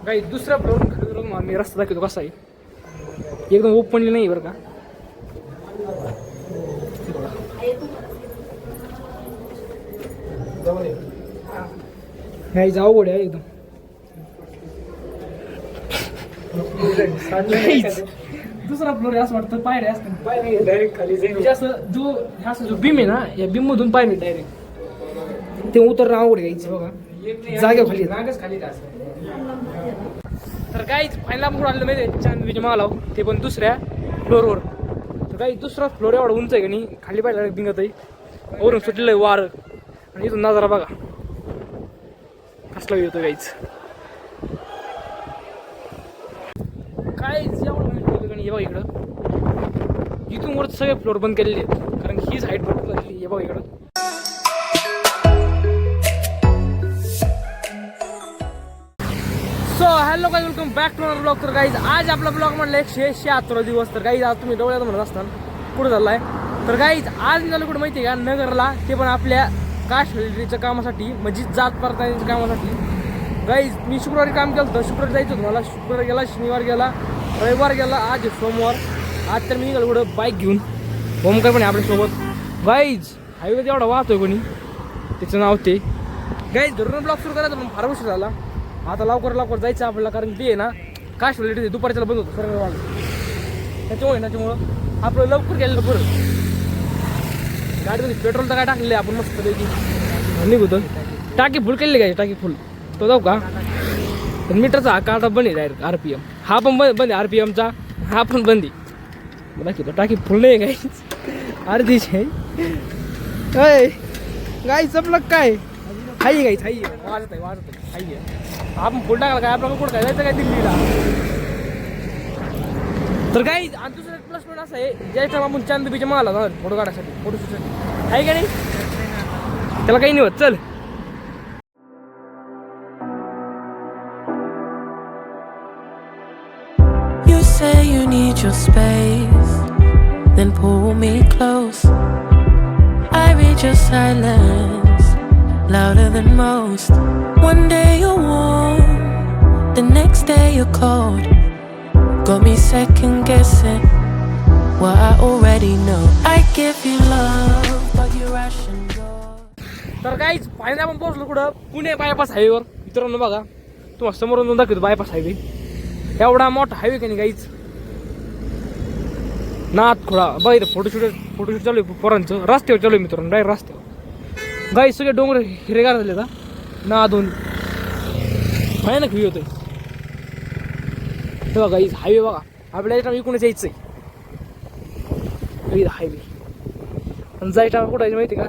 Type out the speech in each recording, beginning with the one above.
काही दुसऱ्या फ्लोअर आम्ही रस्ता दाखवतो कसा आहे एकदम ओपनली नाही बरं का. काही अवघड आहे एकदम. दुसरा फ्लोर आहे असं वाटतं पायऱ्या असतात पायऱ्या डायरेक्ट खाली जाईल असं जो बीम आहे ना या बीम मधून पायरी डायरेक्ट ते उतर अवघड घ्यायचं बघा जागेवर खाली रागच खाली तर काहीच फायनल आपण कुठं आलं माहिती चांदवीच्या मालाव ते पण दुसऱ्या फ्लोअरवर. तर काही दुसरा फ्लोअर एवढा उंच आहे का नाही खाली पाहिलं बिंगत आहे वरून सुटलेलं आहे वारं आणि इथून नजारा बघा कसला येतो काहीच काहीच एवढं माहिती हे बघा इकडं इथून वर सगळे फ्लोअर बंद केलेले आहेत कारण हीच हाईट भरपूर झालेली हे बघा इकडं. So hello guys welcome back to our blog. तर गाईज आज आपला ब्लॉग म्हणलं 176 दिवस. तर गाईज आज तुम्ही डोळ्यात म्हणत असताना कुठं चाललाय तर गाईज आज मी झालं कुठं माहिती आहे का नगरला ते पण आपल्या कास्ट व्हॅलिडिटीच्या कामासाठी म्हणजे जात पडताळणीच्या कामासाठी. गाईज मी शुक्रवारी काम केलं होतं शुक्रवारी जायचं होतं मला शुक्रवार गेला शनिवार गेला रविवार गेला आज सोमवार. आज तर मी निघालो कुठं बाईक घेऊन ओमकार पण आपल्यासोबत. गाईज हायवे एवढा वाहतोय कोणी त्याचं नाव ते गाईज धरून ब्लॉग सुरू करायचं पण फार उशीर झाला. आता लवकर जायचं आपल्याला कारण ते आहे ना कास्ट व्हॅलिडिटी दुपारच्याला बंद होतं सर्व वाढलं त्याच्यामुळे आपलं लवकर गेलेलं बरं. गाडीमध्ये पेट्रोल तर काय टाकलेलं आहे आपण मस्त पैकी निघतो टाकी फुल केलेली काय टाकी फुल तो जाऊ का. तर मीटरचा हा काटा बंद आहे डायरेक्ट RPM हा पण बंद आहे RPMचा हा पण बंद आहे बाकी तो टाकी फुल नाही काही अर्धीच आहे गाई संपलं काय हाई गाईच हाई वाजत आहे हाई आहे. आपण फुल टाकायला काय आपल्याला कुठं काय जायचं काय दिल्लीला. तर काही आणि दुसरं प्लस पॉईंट असं आहे ज्या टाइम आपण चांदबीच्या माला जाणार फोटो काढायसाठी फोटोशूटसाठी आहे का नाही त्याला काही नाही होत. चल You say you need your space, then pull me close. I read your silence, louder than most. One day you're warm, the next day you're cold. Got me second guessing what I already know. I give you love, but you ration yours. तर काहीच फायदा आपण पोहोचलो कुठं Pune bypass हायवेवर. मित्रांनो बघा तुम्हाला समोरून जाऊन दाखवतो बायपास हायवे एवढा मोठा हायवे का नाही काहीच नाथ खुळा बघा इथं फोटोशूट चालू आहे पोरांचं रस्त्यावर चालू आहे मित्रांनो डायरेक्ट रस्त्यावर. गाई सगळे डोंगर हिरेगार झाले का ना दोन भयानक व्ह्यू होतोय हे बघा हायवे बघा आपल्या इथं इकडूनच यायचं आहे हायवे आणि जायचं कुठं माहिती का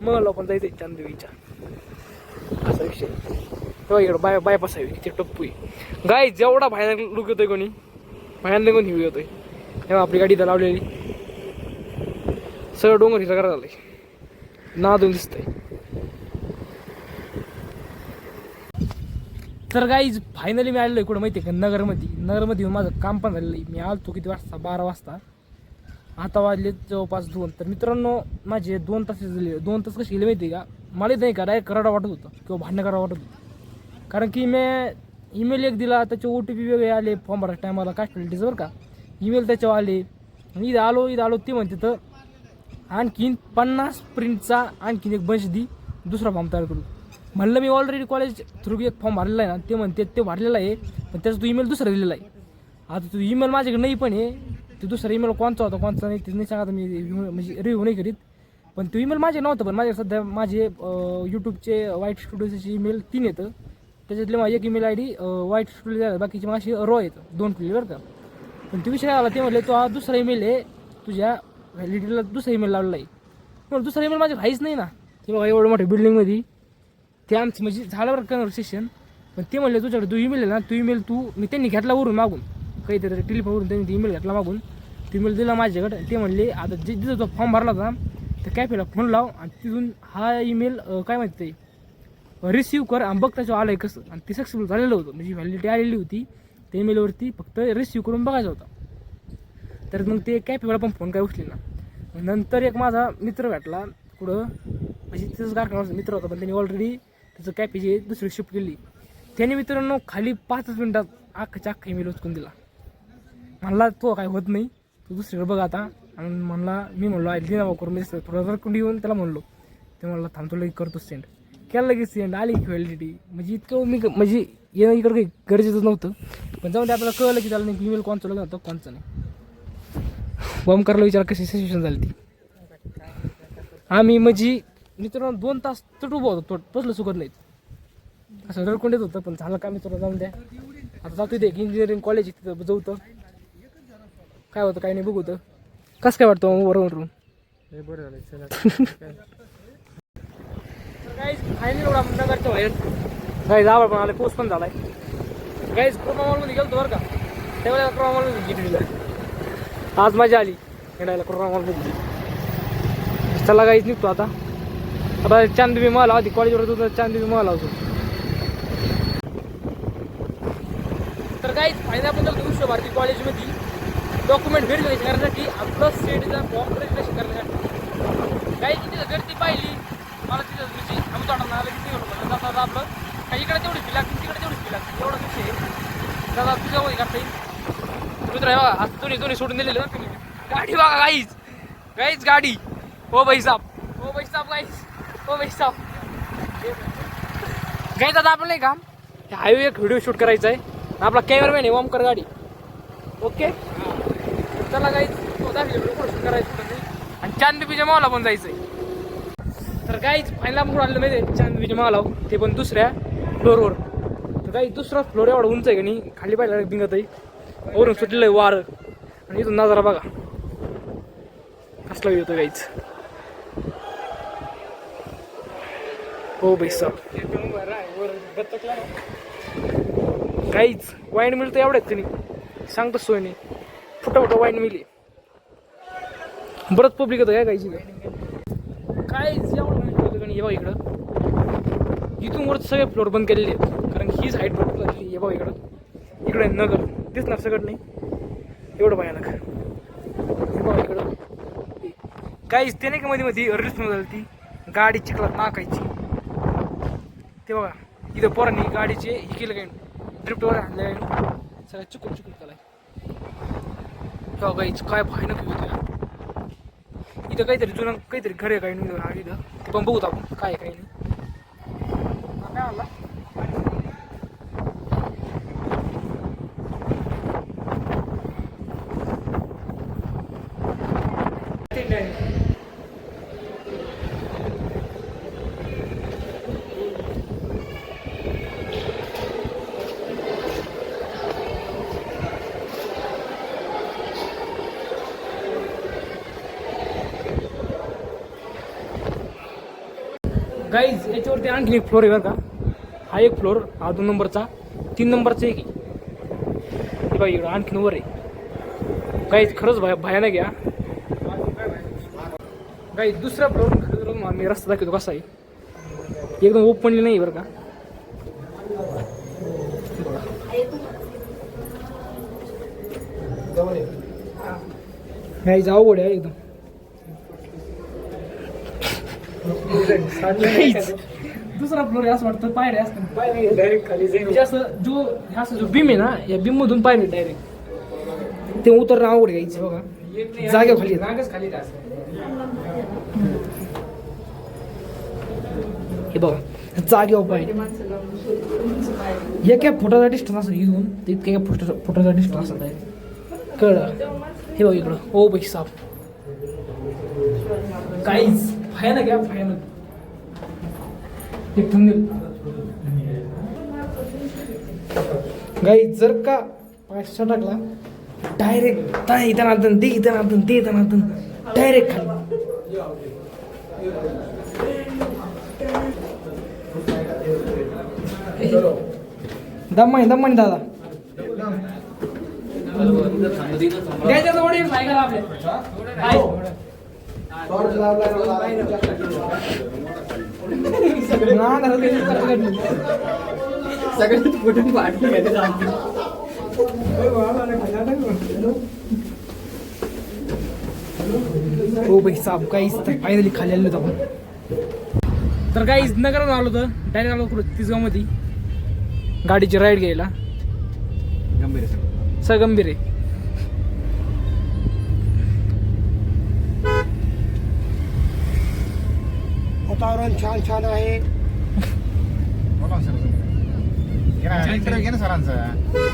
मग लोकांना जायचं चांददेवीच्या असा विषय. तेव्हा इकडं बायपास हायवे किती टप्पू आहे गाई जेवढा भयानक लुक येतोय कोणी भयानक कोणी व्ह्यू येतोय तेव्हा आपली गाडी इथं लावलेली सगळं डोंगर हिरगार झालंय ना दोन दिसतंय. तर गाईज फायनली मी आलेलो आहे कुठं माहिती आहे का नगरमध्ये माझं काम पण झालेलं आहे. मी आलो किती वाजता 12 वाजता आता वाजले जवळपास 2. तर मित्रांनो माझे 2 तास झाले 2 तास कसे गेले माहिती आहे का मला नाही का डायरेक्ट कराडा वाटत होतं किंवा भांडणं करावं वाटत होतं कारण की मी ईमेल एक दिला त्याचे OTP वेगळे आले फॉर्म भरायच्या टायमाला कास्ट व्हॅलिडिटीचं बरं का ईमेल त्याच्यावर आले. इथं आलो ते म्हणते तर आणखीन 50 प्रिंटचा आणखीन एक बंच दी दुसरा फॉर्म तयार करू. म्हणलं मी ऑलरेडी कॉलेज थ्रू एक फॉर्म भरलेला आहे ना ते म्हणते ते भरलेला आहे पण त्याचा तो ईमेल दुसरा दिलेला आहे. आता तो ईमेल माझ्याकडे नाही पण आहे ते दुसरा ईमेल कोणचा होता कोणचा नाही ते नाही सांगा मी म्हणजे रिव्ह्यू नाही करीत पण तो ईमेल माझे नव्हतं. पण माझ्या सध्या माझे यूट्यूबचे व्हाईट स्टुडिओचे ईमेल 3 येतं त्याच्यातले माझी एक ईमेल ID व्हाईट स्टुडिओ बाकीचे माझी रॉ येतं 2 खुले बरं का. पण तो विषय आला ते म्हणले तो हा दुसरा ईमेल आहे तुझ्या व्हॅलिडिटीला दुसरा ईमेल लावलेला आहे पण दुसरा ईमेल माझ्या राहीच नाही ना. ते बघा एवढं मोठ्या बिल्डिंगमध्ये ते आमचं म्हणजे झाल्यावर कन्व्हर्सेशन पण ते म्हणले तुझ्याकडे तू ईमेल आहे ना तू ईमेल मी त्यांनी घेतला वरून मागून काहीतरी टेलिफोनवरून त्यांनी ईमेल घेतला मागून तो ईमेल दिला माझ्याकडे. ते म्हणले आता जिथं तो फॉर्म भरला होता त्या कॅफेला फोन लाव आणि तिथून हा ईमेल काय माहिती रिसीव्ह कर आणि बघ त्याच्यावर आलं आहे कसं. आणि ते सक्सेसफुल झालेलं होतं म्हणजे व्हॅलिडिटी आलेली होती त्या ईमेलवरती फक्त रिसीव्ह करून बघायचा होता. तर मग ते कॅफेवाला पण फोन काय उचले ना. नंतर एक माझा मित्र भेटला कुठं म्हणजे तिथंच कारखाना मित्र होता पण त्यांनी ऑलरेडी त्याचं कॅफेची दुसरी शिफ्ट केली त्याने मित्रांनो खाली 5 मिनिटात अख्खाच्या अख्खा ईमेल उचकून दिला. म्हणला तो काय होत नाही, तू दुसरीकडे बघ आता. आणि म्हणला मी म्हणलो आयडी नावा करून मी थोडा जर कुंडी येऊन त्याला म्हणलो, ते म्हणला थांबतो लगेच करतो सेंड. केलं लगेच सेंड, आली व्हॅलिडिटी. म्हणजे इतकं मी म्हणजे येणं इकडं काही गरजेचं नव्हतं, पण जाऊन ते आपल्याला कळलं की त्याला नाही ईमेल कोणचं लग्न होतं कोणचं नाही. बॉम्ब करायला विचार कशी सिच्युएशन झाली ती. आम्ही म्हणजे मित्रांनो 2 तास तट उभं होतो, पोचलं चुकत नाहीत. असं रडकोंड येत होतं, पण झालं का मित्रांनो जाऊन द्या. आता जातो ते इंजिनिअरिंग कॉलेज तिथं जाऊ, काय होतं काय नाही बघू होतं. कसं काय वाटतं वरून बरं झालं चला. गाईज फायनली एवढा नगरच्या बाहेर गाईज आवड पण आला, पाऊस पण झालाय. गाईज कृपा मॉलमध्ये गेलो बरं का, त्यावेळेला कृपा मॉलमध्ये गेलेलं. आज मजा आली खेळायला कृपा मॉलमध्ये. चला गाईज निघतो आता. आता चांदबी मॉल आधी कॉलेजवर होतो, चांदबी मॉल होतो. तर गाईज फायनल आपण गेलो विश्वभारती कॉलेजमध्ये डॉक्युमेंट व्हेरिफिकेशन करण्यासाठी, आपलं स्टेटचा फॉर्म रजिस्ट्रेशन करण्यासाठी. काही तिथं गर्दी पाहिली मला तिथं म्हणजे आम्ही तोडा आलं किती म्हणून दादा आपलं काही इकडे तेवढी फी लागते तिकडे तेवढी फी लागते एवढा विषय आहे. दादा तुझ्या वय करता येईल मित्र आहे बघा, आज दोन्ही सोडून दिलेलं ना तुम्ही. गाडी बघा गाईज, गाईज गाडी. हो भाई साहेब, हो भाई साहेब, गाईज हो भाई साहेब. गाईज आता आपण नाही काम हायवे एक व्हिडिओ शूट करायचा आहे. आपला कॅमेरामॅन आहे ओमकर गाडी. ओके चला गाईज तो दाखले व्हिडिओ शूट करायचं आणि चांदबीच्या मावला पण जायचं आहे. तर गाईज फायनल आपण आलेलं माहिती आहे चांदबीच्या मावला, ते पण दुसऱ्या फ्लोअरवर. तर काही दुसरा फ्लोअर एवढा उंच आहे का नाही, खाली पाहिला भिंगत आहे, वरून सुटलेलं आहे वारं. आणि इथून नजारा बघा कसला येतो गाईज. हो भाई साहेब काहीच वाईन मिळतं एवढ्याच त्यांनी सांगतो सोय नाही. फुटा वाईन मिळली बरंच पब्लिक होतं काय कायची काहीच एवढं माहिती होतं का नाही. बघा इकडं इथून वर सगळे फ्लोअर बंद केलेले आहेत, कारण हीच हाईट भरपूर झालेली आहे. बघा इकडे नगर दिसणार सगळं नाही एवढं भयानक. हे बघा इकडं काहीच ते नाही का मध्ये मध्ये रील्स झाली ती गाडी चिखलात नाकायची. ते बघा इथं पोरांनी गाडीचे हे केलं काय ड्रिफ्टवर आणलं सगळं चुकून त्याला. गाईच काय भयानक होतं. इथं काहीतरी जुनं काहीतरी घर आहे काही नाही इथं, ते पण बघूत आपण काय काही नाही. काय म्हणला गाईज याच्यावरती आणखी एक फ्लोर आहे बरं का. हा एक फ्लोर, हा 2 नंबरचा, 3 नंबरचा एक आहे. हे बघा इकडं आणखीन वर आहे. गाईज खरंच भयानक घ्या गाईज. दुसरा फ्लोर मी रस्ता दाखवतो कसा आहे, एकदम ओपनली नाही बरं का. गाईज अवघड आहे एकदम. दुसरा फ्लोर आहे असं वाटतं, पायऱ्या असतात डायरेक्ट खाली म्हणजे असं जो बीम आहे ना, या बीम मधून पायरे डायरेक्ट ते उतर आवड घ्यायचं. बघा जागे खाली खाली हे बघा जागेवर पायरे. एका फुटाचा डिस्टन्स असं इथून ते इतक्या एका फुटाचा डिस्टन्स असत आहे कळलं. हे बघा इकडं ओ बाई साप काहीच भयानक घ्या भयानक. एक थंबनेल गाई जर का पायसा टाकला डायरेक्ट इथं इथं डायरेक्ट खाली. दम्मानी दादा द्यायचं थोडी काय करा आपल्या सगळ्यात कुठून पाठी हो भाई साहेब काहीच तर फायनली खाली आलो होतो आपण. तर काहीच नगरात आलो होतं, डायरेक्ट आलो तिसगाव मध्ये. गाडीची राईड घ्यायला गंभीर आहे सगळं. सगंभीर आहे. वातावरण छान छान आहे. बोला सर इंटरव्ह्यू घे ना सरांचा.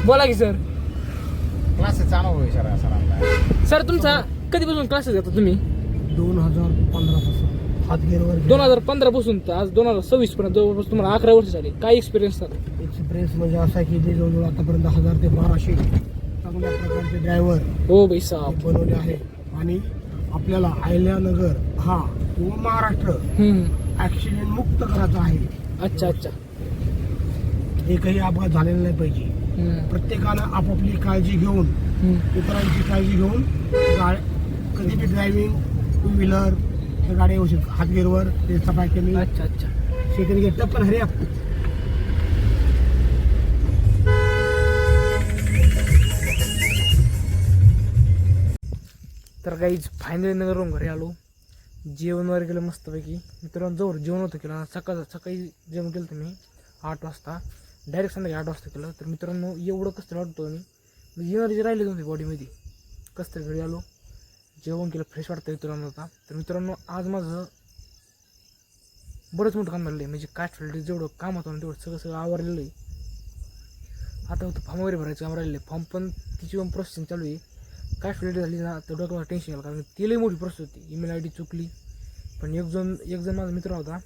बोला की सर. क्लासेसचा अनुभव आहे सरांचा. सर तुमचा कधीपासून क्लासेस घेता तुम्ही? 2015 पासून हातगेरवर 2015 पासून तर आज 2026 पर्यंत जवळपास तुम्हाला 11 वर्ष झाले. काय एक्सपिरियन्स सर? एक्सपिरियन्स म्हणजे असा की ते जवळजवळ आतापर्यंत 1000 ते 1200 चांगल्या प्रकारचे ड्रायव्हर हो भाई साहेब. बनवले आहे. आणि आपल्याला अहिल्यानगर हा किंवा महाराष्ट्र ऍक्सिडेंट मुक्त करायचा आहे. अच्छा अच्छा. एकही अपघात झालेला नाही पाहिजे. प्रत्येकानं आपापली काळजी घेऊन इतरांची काळजी घेऊन कधी बी ड्रायव्हिंग टू व्हीलर त्या गाड्या येऊ शकतात. हातगेरवर ते सफाई अच्छा अच्छा. सेकंड गेट पण हरे तर काहीच फायनली नगरवरून घरी आलो. जेवण वगैरे केलं मस्तपैकी. मित्रांनो जवळ जेवण होतं केलं. सकाळी जेवण केलं तर मी 8 वाजता डायरेक्ट संध्याकाळी 8 वाजता केलं. तर मित्रांनो एवढं कसं तरी वाटतो मी एनर्जी राहिली नव्हती बॉडीमध्ये. कसं तरी घरी आलो जेवण केलं फ्रेश वाटतं मित्रांनो आता. तर मित्रांनो आज माझं बरंच मोठं काम झालेलं आहे. म्हणजे कास्ट फॅसिलिटी जेवढं काम होतं ना तेवढं सगळं आवरलेलं आहे. आता होतं फॉर्म वगैरे भरायचं काम राहिलेलं आहे. फॉर्म पण तिची पण प्रोसेसिंग चालू आहे. कास्ट फॅसिलिटी झाली ना तर डोक्याला टेन्शन आलं कारण ती लई मोठी प्रोसेस होती. ईमेल ID चुकली. पण एक जण माझा मित्र होता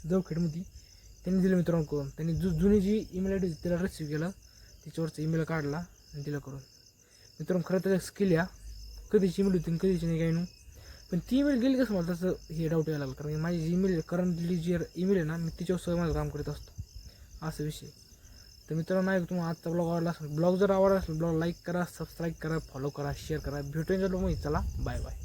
जवखेडमध्ये. त्यांनी दिलं मित्रांनो करून. त्यांनी जुनी जी ईमेल ID होती तिला रिसिव्ह केलं. तिच्यावरचा ईमेल काढला आणि तिला करून. मित्रांनो खरं तर स्किल या कधीची ईमेल होती कधीची नाही काही नाही. पण ती ईमेल गेली कसं मला तसं हे डाऊट यायला लागलं. कारण माझी जी ईमेल करंटली जी ईमेल आहे ना मी तिच्यावर सगळं माझं काम करत असतो असा विषय. तर मित्रांनो नाही तुम्हाला आजचा ब्लॉग आवडला असेल. ब्लॉग जर आवडला असेल ब्लॉग लाईक करा, सबस्क्राईब करा, फॉलो करा, शेअर करा. भेटून ब्लॉगमध्ये. चला बाय बाय.